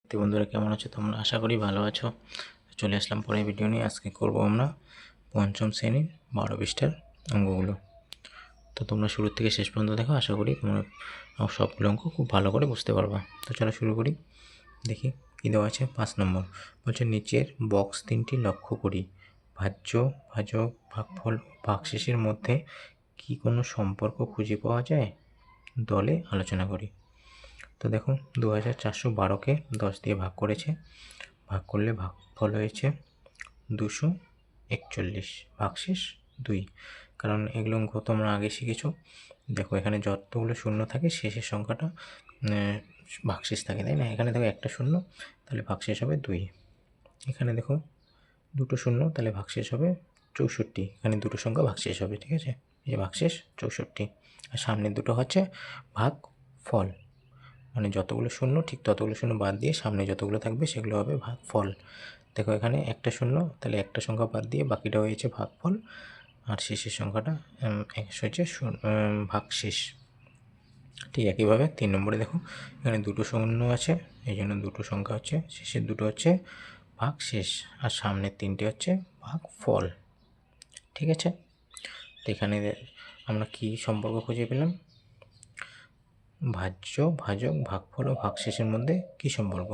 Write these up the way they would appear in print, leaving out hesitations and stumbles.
তো বন্ধুরা কেমন আছো তোমরা? আশা করি ভালো আছো। চলে আসলাম পরের ভিডিও নিয়ে। আজকে করব আমরা পঞ্চম শ্রেণীর 12 পৃষ্ঠার অঙ্কগুলো। তো তোমরা শুরু থেকে শেষ পর্যন্ত দেখো, আশা করি তোমরা সবগুলো অঙ্ক খুব ভালো করে বুঝতে পারবা। তো চলো শুরু করি। দেখি কী দেওয়া আছে। 5 নম্বর বলছে, নিচের বক্স তিনটি লক্ষ্য করি। ভাজ্য, ভাজক, ভাগফল ও ভাগশেষের মধ্যে কি কোনো সম্পর্ক খুঁজে পাওয়া যায়? দলে আলোচনা করি। তো দেখো 2412কে 10 দিয়ে ভাগ করেছে। ভাগ করলে ভাগফল হয়েছে 241, ভাগশেষ 2। কারণ এগুলো অঙ্ক তোমরা আগে শিখেছো। দেখো এখানে যতগুলো শূন্য থাকে শেষের সংখ্যাটা ভাগশেষ থাকে, তাই না? এখানে দেখো একটা শূন্য, তাহলে ভাগশেষ হবে 2। এখানে দেখো দুটো শূন্য, তাহলে ভাগশেষ হবে 64। এখানে দুটো সংখ্যা ভাগশেষ হবে, ঠিক আছে? এই যে ভাগশেষ 64। আর সামনের দুটো হচ্ছে ভাগফল, মানে যতগুলো শূন্য ঠিক ততগুলো শূন্য বাদ দিয়ে সামনে যতগুলো থাকবে সেগুলো হবে ভাগফল। দেখো এখানে একটা শূন্য, তাহলে একটা সংখ্যা বাদ দিয়ে বাকিটা হয়েছে ভাগফল, আর শেষের সংখ্যাটা হচ্ছে ভাগশেষ। ঠিক একইভাবে 3 নম্বরে দেখো এখানে দুটো শূন্য আছে, এই জন্য দুটো সংখ্যা হচ্ছে শেষের দুটো হচ্ছে ভাগশেষ, আর সামনের তিনটে হচ্ছে ভাগফল। ঠিক আছে, তো এখানে আমরা কি সম্পর্ক খুঁজে পেলাম? ভাজ্য, ভাজক, ভাগফল ও ভাগশেষের মধ্যে কী সম্পর্ক?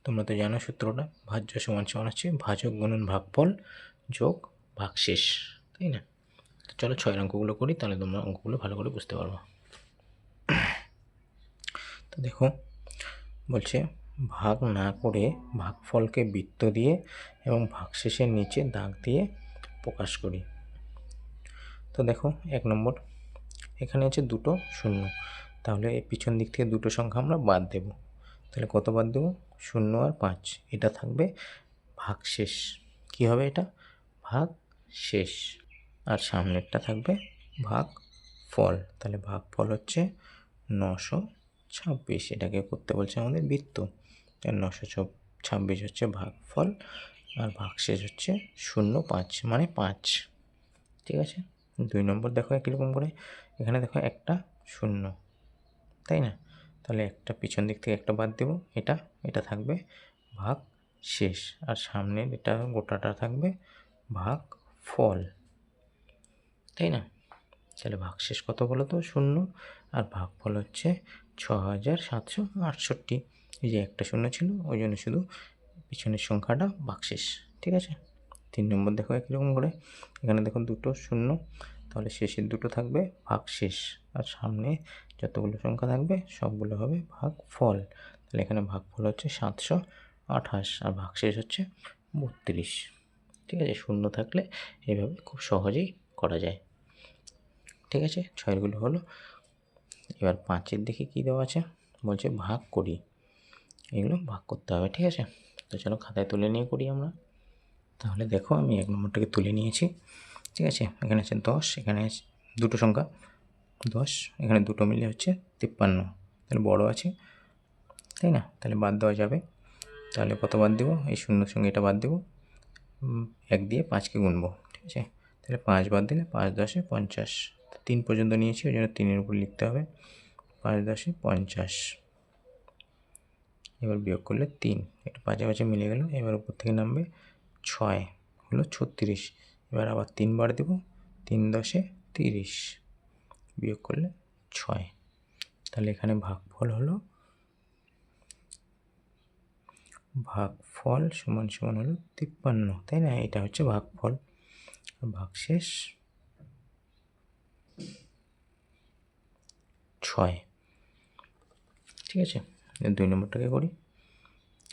তোমরা তো জানো সূত্রটা। ভাজ্য সমান সমান হচ্ছে ভাজক গুণন ভাগফল যোগ ভাগশেষ, তাই না? তো চলো 6 অঙ্কগুলো করি, তাহলে তোমরা অঙ্কগুলো ভালো করে বুঝতে পারবো। তো দেখো বলছে, ভাগ না করে ভাগফলকে বৃত্ত দিয়ে এবং ভাগশেষের নিচে দাগ দিয়ে প্রকাশ করি। তো দেখো 1 নম্বর, এখানে আছে দুটো শূন্য, তাহলে এই পিছন দিক থেকে দুটো সংখ্যা আমরা বাদ দেব। তাহলে কত বাদ দেবো? 0 আর 5। এটা থাকবে ভাগশেষ। কি হবে এটা? ভাগশেষ। আর সামনেরটা থাকবে ভাগফল। তাহলে ভাগফল হচ্ছে 926। এটাকে করতে বলছে আমাদের বৃত্ত। 926 হচ্ছে ভাগফল, আর ভাগশেষ হচ্ছে 0,5 মানে 5। ঠিক আছে। 2 নম্বর দেখো একই রকম করে, এখানে দেখো একটা শূন্য, তাই না? তাহলে একটা পিছন দিক থেকে একটা বাদ দেব, এটা থাকবে ভাগশেষ, আর সামনের এটা গোটাটা থাকবে ভাগফল, তাই না? তাহলে ভাগশেষ কত বলো তো? 0, আর ভাগফল হচ্ছে 6768। এই যে একটা শূন্য ছিল, ওই জন্য শুধু পিছনের সংখ্যাটা ভাগশেষ। ঠিক আছে। 3 নম্বর দেখো একই রকম করে, এখানে দেখো দুটো শূন্য, তাহলে শেষের দুটো থাকবে ভাগশেষ, আর সামনে যতগুলো সংখ্যা থাকবে সবগুলো হবে ভাগফল। তাহলে এখানে ভাগফল হচ্ছে 728, আর ভাগশেষ হচ্ছে 32। ঠিক আছে, শূন্য থাকলে এইভাবে খুব সহজেই করা যায়। ঠিক আছে, 6গুলো হলো। এবার 5-এর দেখি কী দেওয়া আছে। বলছে ভাগ করি, এগুলো ভাগ করতে হবে। ঠিক আছে, তো চলো খাতায় তুলে নিয়ে করি আমরা। তাহলে দেখো আমি 1 নম্বরটাকে তুলে নিয়েছি। ঠিক আছে, এখানে আছে 10, এখানে দুটো সংখ্যা 10, এখানে দুটো মিলে হচ্ছে 53। তাহলে বড় আছে, তাই না? তাহলে বাদ দেওয়া যাবে। তাহলে কত বাদ দেবো? এই শূন্যর সঙ্গে এটা বাদ দেবো, 1 দিয়ে 5কে গুনবো। ঠিক আছে, তাহলে 5 বাদ দিলে 5 10 50। 3 পর্যন্ত নিয়েছি, ওই জন্য 3-এর উপর লিখতে হবে। 5 10 50। এবার বিয়োগ করলে 3, একটু পাঁচে পাঁচে মিলে গেল। এবার উপর থেকে নামবে 6, হলো 36। এবার আবার 3 বার দেবো, 3 10 30, বিয়োগ করলে 6। তাহলে এখানে ভাগফল হলো, ভাগফল সমান সমান হলো 53, তাই না? এটা হচ্ছে ভাগফল। ভাগশেষ 6। ঠিক আছে, 2 নম্বরটাকে করি।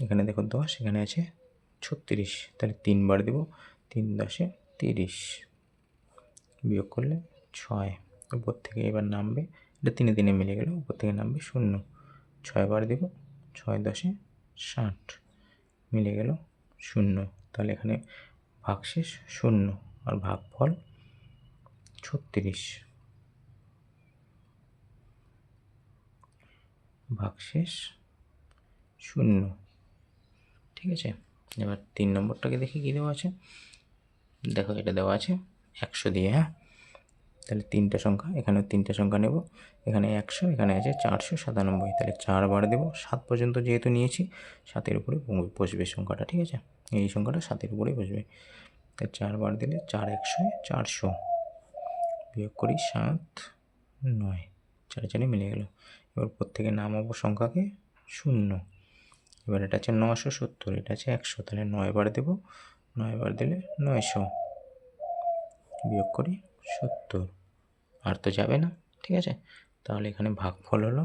এখানে দেখো 10, এখানে আছে 36, তাহলে 3 বার দেবো, 3 10 30, বিয়োগ করলে 6। উপর থেকে এবার নামবে, এটা 3 3 মিলে গেল, উপর থেকে নামবে 0। 6 বার দেবো, 6 10 60, মিলে গেল 0। তাহলে এখানে ভাগশেষ 0, আর ভাগফল 36। ভাগশেষ 0। ঠিক আছে, এবার 3 নম্বরটাকে দেখি কী দেওয়া আছে। দেখো এটা দেওয়া আছে 100 দিয়ে। হ্যাঁ, তাহলে তিনটা সংখ্যা, এখানেও তিনটা সংখ্যা নেব। এখানে 100, এখানে আছে 497, তাহলে 4 বার দেবো। 7 পর্যন্ত যেহেতু নিয়েছি, 7-এর উপরে বসবে সংখ্যাটা, ঠিক আছে? এই সংখ্যাটা 7-এর উপরেই বসবে। তাই 4 বার দিলে 4 100 400, বিয়োগ করি 7 9, 4 4 মিলে গেল। এবার উপর থেকে নামাবো সংখ্যাকে 0। এবার এটা আছে 970, এটা আছে 100, তাহলে 9 বার দেবো। 9 বার দিলে 900, বিয়োগ করি 70, আর তো যাবে না, ঠিক আছে? তাহলে এখানে ভাগফল হলো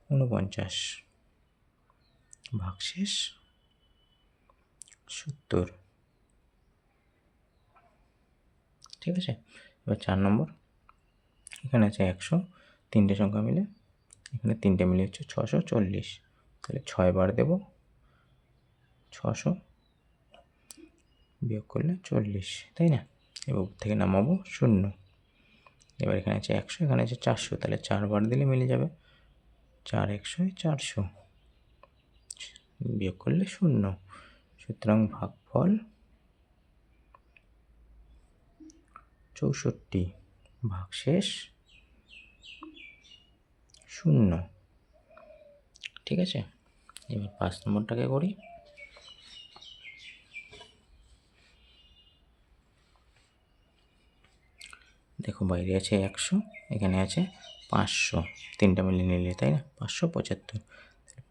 49, ভাগশেষ 70, ঠিক আছে? এবার 4 নম্বর, এখানে আছে 100, তিনটে সংখ্যা মিলে, এখানে তিনটে মিলে হচ্ছে 640, তাহলে 6 বার দেব। 600 বিয়োগ করলে 40, তাই না? এবার উপর থেকে নামাবো 0। এবার এখানে আছে 100, এখানে আছে 400, তাহলে 4 বার দিলে মিলে যাবে। 4 100 400, বিয়োগ করলে 0। সুতরাং ভাগফল 64, ভাগশেষ 0, ঠিক আছে? এবার 5 নম্বরটাকে করি। দেখো বাইরে আছে 100, এখানে আছে 500, তিনটা মিলে নিলে, তাই না? 575,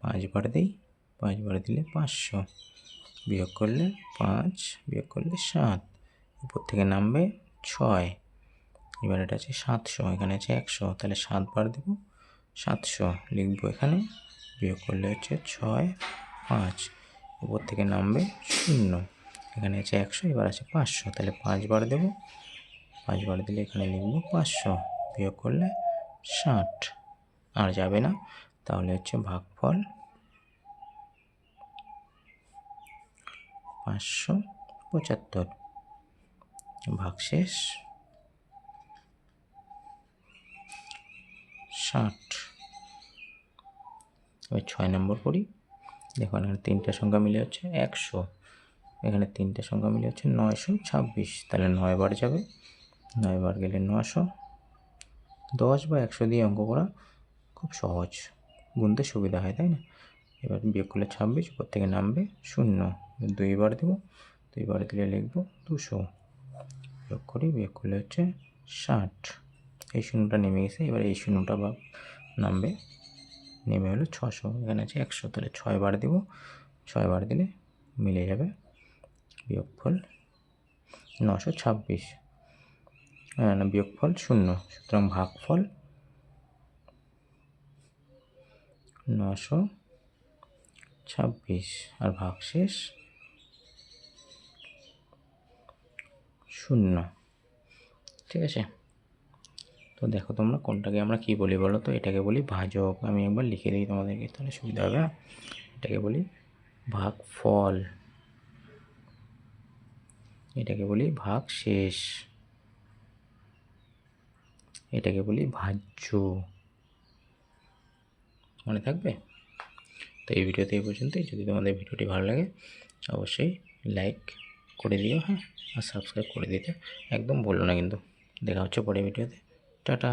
5 বার দিই। 5 বার দিলে 500, বিয়োগ করলে 5, বিয়োগ করলে 7, উপর থেকে নামবে 6। এবার এটা আছে 700, এখানে আছে 100, তাহলে 7 বার দেবো। 700 লিখবো এখানে, বিয়োগ করলে হচ্ছে 6 5, উপর থেকে নামবে 0। এখানে আছে 100, এবার আছে 500, তাহলে 5 বার দেবো। 5 বার দিলে এখানে লিখবো 500, বিয়োগ করলে 60, আর যাবে না। তাহলে হচ্ছে ভাগফল 575, ভাগশেষ 60। এবার 6 নম্বর করি। দেখো এখানে তিনটা সংখ্যা মিলে হচ্ছে 100, এখানে তিনটে সংখ্যা মিলে হচ্ছে 926, তাহলে 9 বার যাবে। 9 বার গেলে 900, 10 বা 100 দিয়ে অঙ্ক করা খুব সহজ, গুনতে সুবিধা হয়, তাই না? এবার বিয়োগ করলে 26, উপর থেকে নামবে 0, 2 বার দেবো। 2 বার দিলে লিখবো 200, বিয়োগ করি, বিয়োগ করলে হচ্ছে 60, এই শূন্যটা নেমে গেছে। এবার এই শূন্যটা বা নামবে, নেমে হলো 600, এখানে আছে 100, তাহলে 6 বার দেবো। 6 বার দিলে মিলে যাবে, বিয়োগফল 926, না বিয়োগফল 0, সুতরাং ভাগফল 926, আর ভাগশেষ 0, ঠিক আছে? তো দেখো তোমরা কোনটাকে আমরা কি বলি বলো তো? এটাকে বলি ভাজক। আমি একবার লিখে দিই তোমাদেরকে, তাহলে সুবিধা হবে। এটাকে বলি ভাগফল, এটাকে বলি ভাগশেষ, এটাকে বলি ভাজ্য। মনে থাকবে? তো এই ভিডিওতে এই পর্যন্তই। যদি তোমাদের ভিডিওটি ভালো লাগে অবশ্যই লাইক করে দিও, হ্যাঁ, আর সাবস্ক্রাইব করে দিতে একদম ভুলো না কিন্তু। দেখা হচ্ছে পরের ভিডিওতে। টাটা।